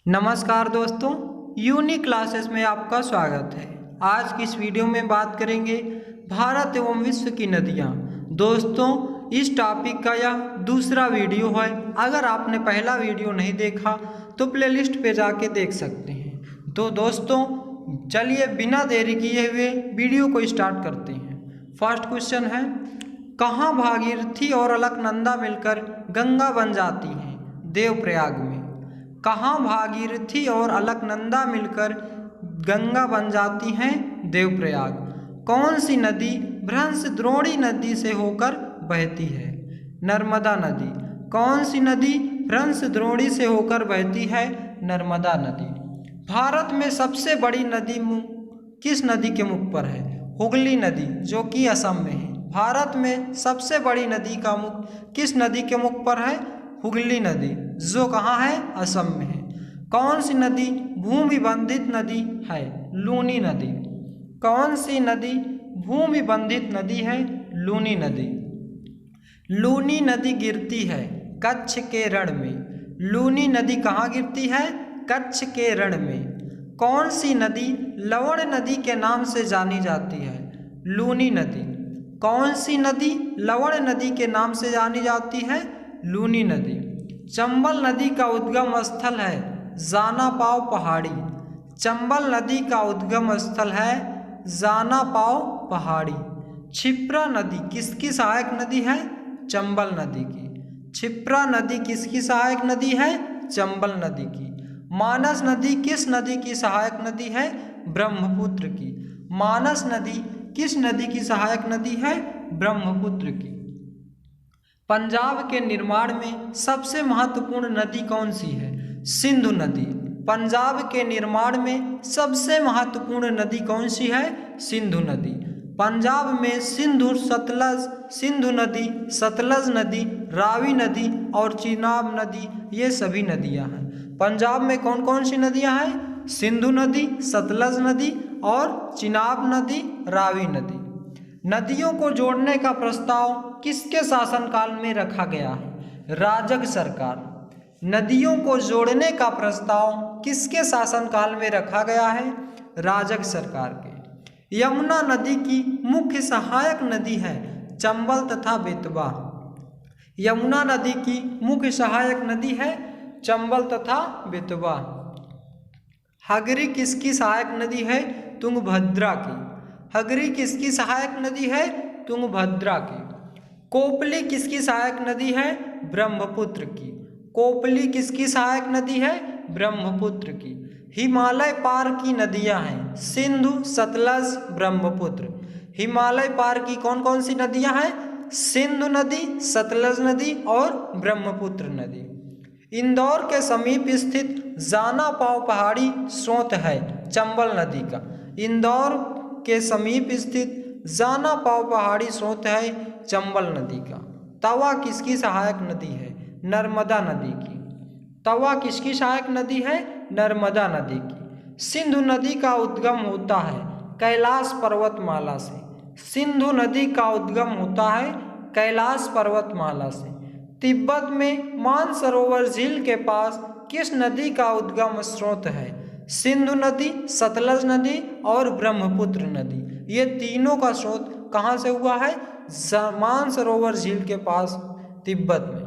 नमस्कार दोस्तों, unique classes में आपका स्वागत है। आज की इस वीडियो में बात करेंगे भारत एवं विश्व की नदियाँ। दोस्तों, इस टॉपिक का यह दूसरा वीडियो है। अगर आपने पहला वीडियो नहीं देखा तो प्लेलिस्ट पे जाके देख सकते हैं। तो दोस्तों चलिए बिना देरी किए हुए वीडियो को स्टार्ट करते हैं। फर्स्ट क्वेश्चन है, कहाँ भागीरथी और अलकनंदा मिलकर गंगा बन जाती हैं? देवप्रयाग में। कहाँ भागीरथी और अलकनंदा मिलकर गंगा बन जाती हैं? देवप्रयाग। कौन सी नदी भ्रंश द्रोणी नदी से होकर बहती है? नर्मदा नदी। कौन सी नदी भ्रंश द्रोणी से होकर बहती है? नर्मदा नदी। भारत में सबसे बड़ी नदी किस नदी के मुख पर है? हुगली नदी, जो कि असम में है। भारत में सबसे बड़ी नदी का मुख किस नदी के मुख पर है? हुगली नदी, जो कहाँ है? असम में है। कौन सी नदी भूमि बंधित नदी है? लूनी नदी। कौन सी नदी भूमि बंधित नदी है? लूनी नदी। लूनी नदी गिरती है कच्छ के रण में। लूनी नदी कहाँ गिरती है? कच्छ के रण में। कौन सी नदी लवण नदी के नाम से जानी जाती है? लूनी नदी। कौन सी नदी लवण नदी के नाम से जानी जाती है? लूनी नदी। चंबल नदी का उद्गम स्थल है जानापाव पहाड़ी। चंबल नदी का उद्गम स्थल है जानापाव पहाड़ी। क्षिप्रा नदी किसकी सहायक नदी है? चंबल नदी की। क्षिप्रा नदी किसकी सहायक नदी है? चंबल नदी की। मानस नदी किस नदी की सहायक नदी है? ब्रह्मपुत्र की। मानस नदी किस नदी की सहायक नदी है? ब्रह्मपुत्र की। पंजाब के निर्माण में सबसे महत्वपूर्ण नदी कौन सी है? सिंधु नदी। पंजाब के निर्माण में सबसे महत्वपूर्ण नदी कौन सी है? सिंधु नदी। पंजाब में सिंधु नदी, सतलज नदी, रावी नदी और चिनाब नदी, ये सभी नदियां हैं। पंजाब में कौन कौन सी नदियां हैं? सिंधु नदी, सतलज नदी और चिनाब नदी, रावी नदी। नदियों को जोड़ने का प्रस्ताव किसके शासनकाल में रखा गया है? राजग सरकार। नदियों को जोड़ने का प्रस्ताव किसके शासनकाल में रखा गया है? राजग सरकार के। यमुना नदी की मुख्य सहायक नदी है चंबल तथा बेतवा। यमुना नदी की मुख्य सहायक नदी है चंबल तथा बेतवा। हगरी किसकी सहायक नदी है? तुंगभद्रा की। हगरी किसकी सहायक नदी है? तुंगभद्रा की। कोपली किसकी सहायक नदी है? ब्रह्मपुत्र की। कोपली किसकी सहायक नदी है? ब्रह्मपुत्र की। हिमालय पार की नदियां हैं सिंधु, सतलज, ब्रह्मपुत्र। हिमालय पार की कौन कौन सी नदियां हैं? सिंधु नदी, सतलज नदी और ब्रह्मपुत्र नदी। इंदौर के समीप स्थित जानापाव पहाड़ी स्रोत है चंबल नदी का। इंदौर के समीप स्थित जानापाव पहाड़ी स्रोत है चंबल नदी का। तवा किसकी सहायक नदी है? नर्मदा नदी की। तवा किसकी सहायक नदी है? नर्मदा नदी की। सिंधु नदी का उद्गम होता है कैलाश पर्वतमाला से। सिंधु नदी का उद्गम होता है कैलाश पर्वतमाला से। तिब्बत में मानसरोवर झील के पास किस नदी का उद्गम स्रोत है? सिंधु नदी, सतलज नदी और ब्रह्मपुत्र नदी। ये तीनों का स्रोत कहाँ से हुआ है? मानसरोवर झील के पास, तिब्बत में।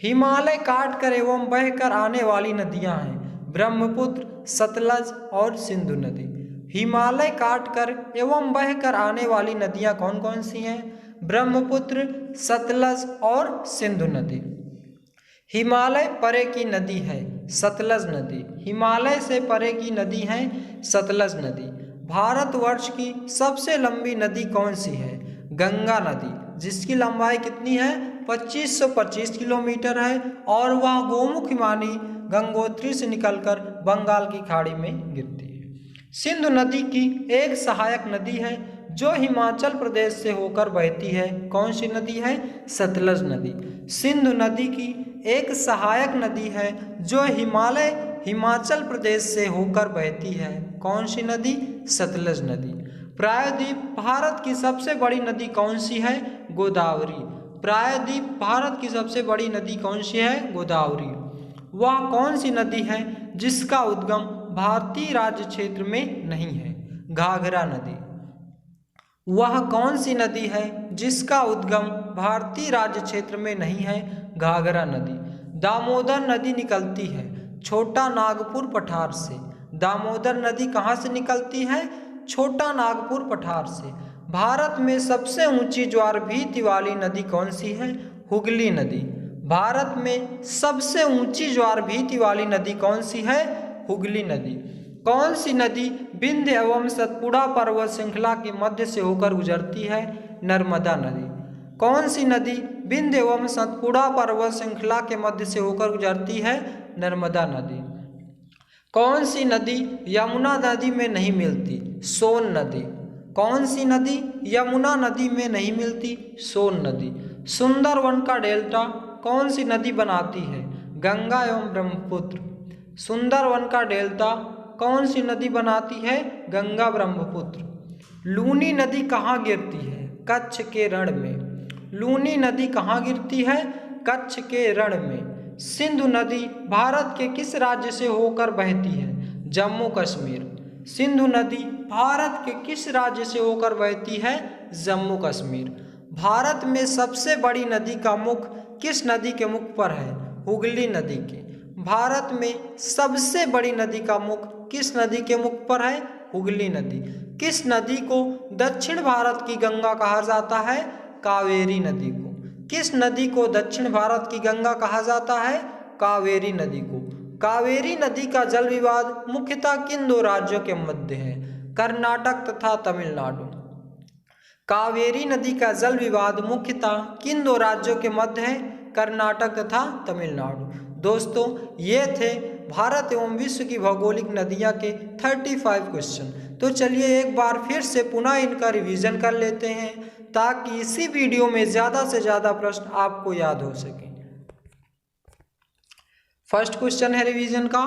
हिमालय काट कर एवं बहकर आने वाली नदियां हैं ब्रह्मपुत्र, सतलज और सिंधु नदी। हिमालय काट कर एवं बहकर आने वाली नदियां कौन कौन सी हैं? ब्रह्मपुत्र, सतलज और सिंधु नदी। हिमालय परे की नदी है सतलज नदी। हिमालय से परे की नदी है सतलज नदी। भारतवर्ष की सबसे लंबी नदी कौन सी है? गंगा नदी, जिसकी लंबाई कितनी है? 2525 किलोमीटर है और वह गोमुख हिमानी गंगोत्री से निकलकर बंगाल की खाड़ी में गिरती है। सिंधु नदी की एक सहायक नदी है जो हिमाचल प्रदेश से होकर बहती है। कौन सी नदी है? सतलज नदी। सिंधु नदी की एक सहायक नदी है जो हिमाचल प्रदेश से होकर बहती है। कौन सी नदी? सतलज नदी। प्रायद्वीप भारत की सबसे बड़ी नदी कौन सी है? गोदावरी। प्रायद्वीप भारत की सबसे बड़ी नदी कौन सी है? गोदावरी। वह कौन सी नदी है जिसका उद्गम भारतीय राज्य क्षेत्र में नहीं है? घाघरा नदी। वह कौन सी नदी है जिसका उद्गम भारतीय राज्य क्षेत्र में नहीं है? घाघरा नदी। दामोदर नदी निकलती है छोटा नागपुर पठार से। दामोदर नदी कहाँ से निकलती है? छोटा नागपुर पठार से। भारत में सबसे ऊंची ज्वार भीति वाली नदी कौन सी है? हुगली नदी। भारत में सबसे ऊंची ज्वार भीति वाली नदी कौन सी है? हुगली नदी। कौन सी नदी विंध्य एवं सतपुड़ा पर्वत श्रृंखला के मध्य से होकर गुजरती है? नर्मदा नदी। कौन सी नदी विंध्य एवं सतपुड़ा पर्वत श्रृंखला के मध्य से होकर गुजरती है? नर्मदा नदी। कौन सी नदी यमुना नदी में नहीं मिलती? सोन नदी। कौन सी नदी यमुना नदी में नहीं मिलती? सोन नदी। सुंदरवन का डेल्टा कौन सी नदी बनाती है? गंगा एवं ब्रह्मपुत्र। सुंदरवन का डेल्टा कौन सी नदी बनाती है? गंगा ब्रह्मपुत्र। लूनी नदी कहाँ गिरती है? कच्छ के रण में। लूनी नदी कहाँ गिरती है? कच्छ के रण में। सिंधु नदी भारत के किस राज्य से होकर बहती है? जम्मू कश्मीर। सिंधु नदी भारत के किस राज्य से होकर बहती है? जम्मू कश्मीर। भारत में सबसे बड़ी नदी का मुख किस नदी के मुख पर है? हुगली नदी के। भारत में सबसे बड़ी नदी का मुख किस नदी के मुख पर है? हुगली नदी। किस नदी को दक्षिण भारत की गंगा कहा जाता है? कावेरी नदी को। किस नदी को दक्षिण भारत की गंगा कहा जाता है? कावेरी नदी को। कावेरी नदी का जल विवाद मुख्यतः किन दो राज्यों के मध्य है? कर्नाटक तथा तमिलनाडु। कावेरी नदी का जल विवाद मुख्यतः किन दो राज्यों के मध्य है? कर्नाटक तथा तमिलनाडु। दोस्तों, ये थे भारत एवं विश्व की भौगोलिक नदियाँ के 35 क्वेश्चन। तो चलिए एक बार फिर से पुनः इनका रिवीजन कर लेते हैं ताकि इसी वीडियो में ज़्यादा से ज़्यादा प्रश्न आपको याद हो सके। फर्स्ट क्वेश्चन है रिवीजन का,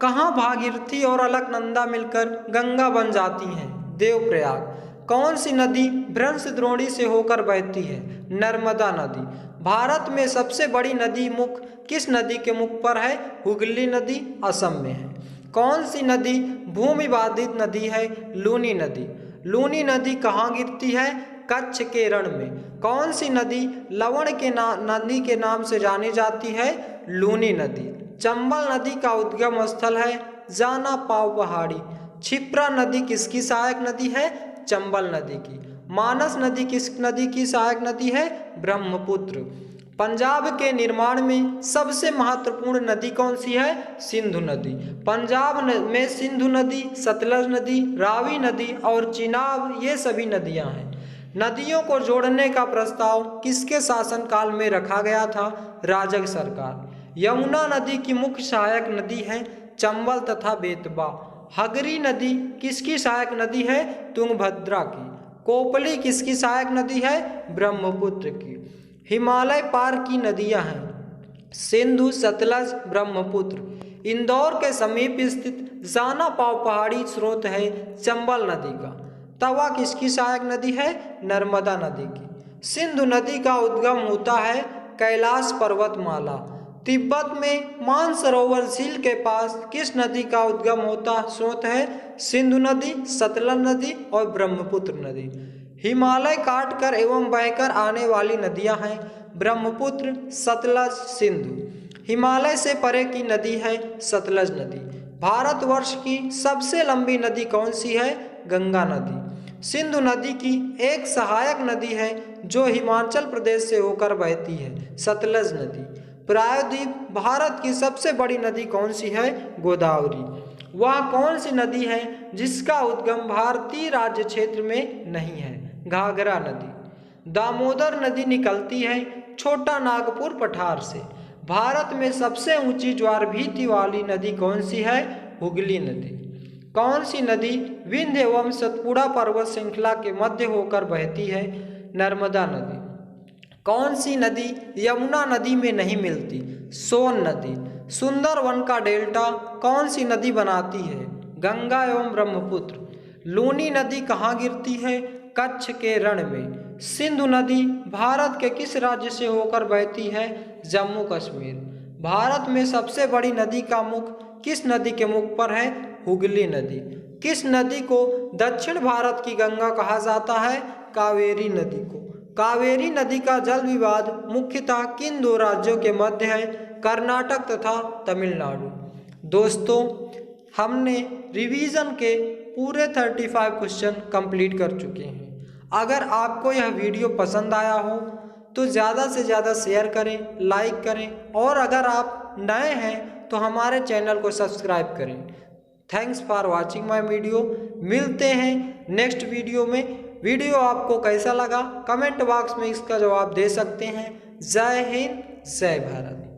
कहाँ भागीरथी और अलकनंदा मिलकर गंगा बन जाती हैं? देवप्रयाग। कौन सी नदी भ्रंशद्रोणी से होकर बहती है? नर्मदा नदी। भारत में सबसे बड़ी नदी मुख किस नदी के मुख पर है? हुगली नदी, असम में है। कौन सी नदी भूमि बाधित नदी है? लूनी नदी। लूनी नदी कहाँ गिरती है? कच्छ के रण में। कौन सी नदी लवण के नदी के नाम से जानी जाती है? लूनी नदी। चंबल नदी का उद्गम स्थल है जाना पाव पहाड़ी। क्षिप्रा नदी किसकी सहायक नदी है? चंबल नदी की। मानस नदी किस नदी की सहायक नदी है? ब्रह्मपुत्र। पंजाब के निर्माण में सबसे महत्वपूर्ण नदी कौन सी है? सिंधु नदी। पंजाब में सिंधु नदी, सतलज नदी, रावी नदी और चिनाब ये सभी नदियां हैं। नदियों को जोड़ने का प्रस्ताव किसके शासनकाल में रखा गया था? राजग सरकार। यमुना नदी की मुख्य सहायक नदी है चंबल तथा बेतवा। हगरी नदी किसकी सहायक नदी है? तुंगभद्रा की। कोपली किसकी सहायक नदी है? ब्रह्मपुत्र की। हिमालय पार की नदियां हैं सिंधु, सतलज, ब्रह्मपुत्र। इंदौर के समीप स्थित जाना पाव पहाड़ी स्रोत है चंबल नदी का। तवा किसकी सहायक नदी है? नर्मदा नदी की। सिंधु नदी का उद्गम होता है कैलाश पर्वतमाला। तिब्बत में मानसरोवर झील के पास किस नदी का उद्गम होता स्रोत है? सिंधु नदी, सतलज नदी और ब्रह्मपुत्र नदी। हिमालय काटकर एवं बहकर आने वाली नदियां हैं ब्रह्मपुत्र, सतलज, सिंधु। हिमालय से परे की नदी है सतलज नदी। भारतवर्ष की सबसे लंबी नदी कौन सी है? गंगा नदी। सिंधु नदी की एक सहायक नदी है जो हिमाचल प्रदेश से होकर बहती है, सतलज नदी। प्रायद्वीप भारत की सबसे बड़ी नदी कौन सी है? गोदावरी। वह कौन सी नदी है जिसका उद्गम भारतीय राज्य क्षेत्र में नहीं है? घाघरा नदी। दामोदर नदी निकलती है छोटा नागपुर पठार से। भारत में सबसे ऊंची ज्वार भीति वाली नदी कौन सी है? हुगली नदी। कौन सी नदी विंध्य एवं सतपुड़ा पर्वत श्रृंखला के मध्य होकर बहती है? नर्मदा नदी। कौन सी नदी यमुना नदी में नहीं मिलती? सोन नदी। सुंदरवन का डेल्टा कौन सी नदी बनाती है? गंगा एवं ब्रह्मपुत्र। लूनी नदी कहाँ गिरती है? कच्छ के रण में। सिंधु नदी भारत के किस राज्य से होकर बहती है? जम्मू कश्मीर। भारत में सबसे बड़ी नदी का मुख किस नदी के मुख पर है? हुगली नदी। किस नदी को दक्षिण भारत की गंगा कहा जाता है? कावेरी नदी को। कावेरी नदी का जल विवाद मुख्यतः किन दो राज्यों के मध्य है? कर्नाटक तथा तमिलनाडु। दोस्तों, हमने रिवीजन के पूरे 35 क्वेश्चन कंप्लीट कर चुके हैं। अगर आपको यह वीडियो पसंद आया हो तो ज़्यादा से ज़्यादा शेयर करें, लाइक करें और अगर आप नए हैं तो हमारे चैनल को सब्सक्राइब करें। Thanks for watching my video. मिलते हैं नेक्स्ट वीडियो में। वीडियो आपको कैसा लगा कमेंट बॉक्स में इसका जवाब दे सकते हैं। जय हिंद, जय भारत।